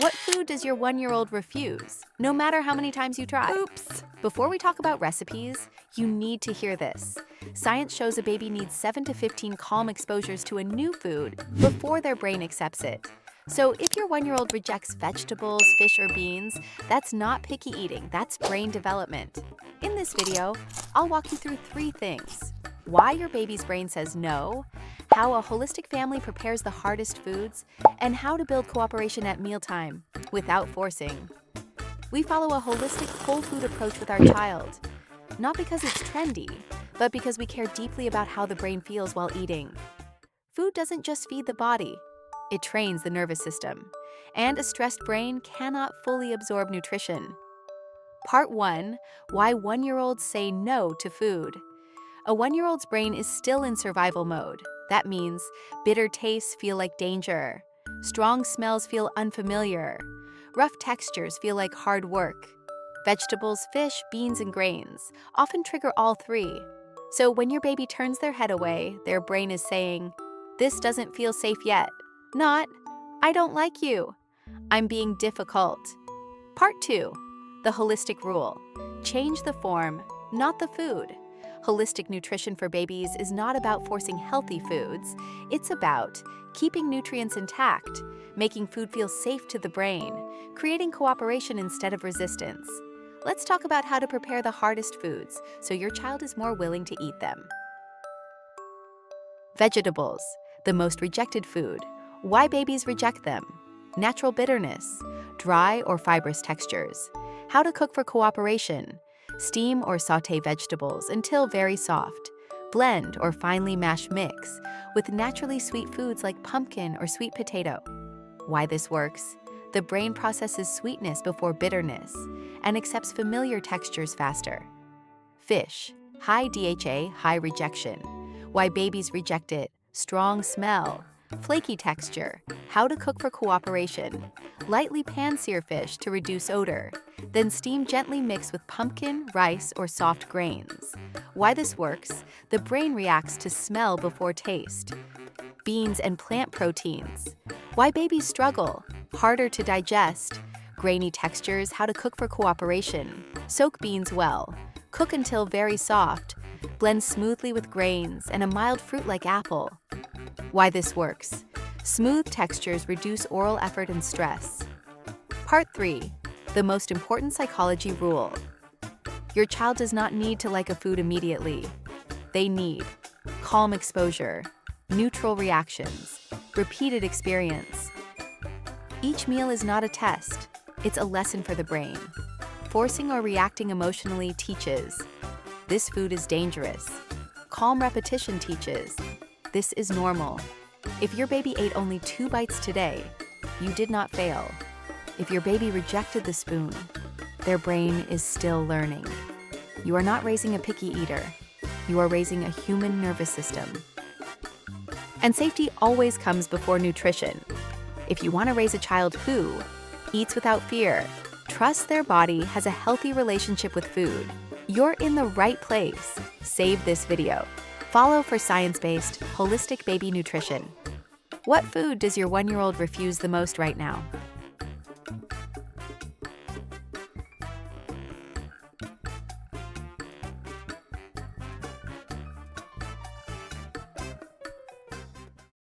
What food does your 1-year-old refuse, no matter how many times you try? Oops. Before we talk about recipes, you need to hear this. Science shows a baby needs 7 to 15 calm exposures to a new food before their brain accepts it. So if your 1-year-old rejects vegetables, fish, or beans, that's not picky eating, that's brain development. In this video, I'll walk you through 3 things: why your baby's brain says no, how a holistic family prepares the hardest foods, and how to build cooperation at mealtime without forcing. We follow a holistic whole food approach with our child, not because it's trendy, but because we care deeply about how the brain feels while eating. Food doesn't just feed the body, it trains the nervous system, and a stressed brain cannot fully absorb nutrition. Part 1: Why 1-year-olds say no to food. A 1-year-old's brain is still in survival mode. That means bitter tastes feel like danger, strong smells feel unfamiliar, rough textures feel like hard work. Vegetables, fish, beans, and grains often trigger all 3. So when your baby turns their head away, their brain is saying, "This doesn't feel safe yet." Not, "I don't like you. I'm being difficult." Part 2: The holistic rule. Change the form, not the food. Holistic nutrition for babies is not about forcing healthy foods. It's about keeping nutrients intact, making food feel safe to the brain, creating cooperation instead of resistance. Let's talk about how to prepare the hardest foods so your child is more willing to eat them. Vegetables, the most rejected food. Why babies reject them. Natural bitterness, dry or fibrous textures. How to cook for cooperation. Steam or saute vegetables until very soft. Blend or finely mash mix with naturally sweet foods like pumpkin or sweet potato. Why this works? The brain processes sweetness before bitterness and accepts familiar textures faster. Fish, high DHA, high rejection. Why babies reject it? Strong smell, flaky texture. How to cook for cooperation. Lightly pan-sear fish to reduce odor. Then steam gently mix with pumpkin, rice, or soft grains. Why this works? The brain reacts to smell before taste. Beans and plant proteins. Why babies struggle? Harder to digest. Grainy textures. How to cook for cooperation. Soak beans well. Cook until very soft. Blend smoothly with grains and a mild fruit like apple. Why this works? Smooth textures reduce oral effort and stress. Part 3: The most important psychology rule. Your child does not need to like a food immediately. They need calm exposure, neutral reactions, repeated experience. Each meal is not a test, it's a lesson for the brain. Forcing or reacting emotionally teaches, "This food is dangerous." Calm repetition teaches, "This is normal." If your baby ate only 2 bites today, you did not fail. If your baby rejected the spoon, their brain is still learning. You are not raising a picky eater. You are raising a human nervous system. And safety always comes before nutrition. If you want to raise a child who eats without fear, trusts their body, has a healthy relationship with food, you're in the right place. Save this video. Follow for science-based, holistic baby nutrition. What food does your 1-year-old refuse the most right now?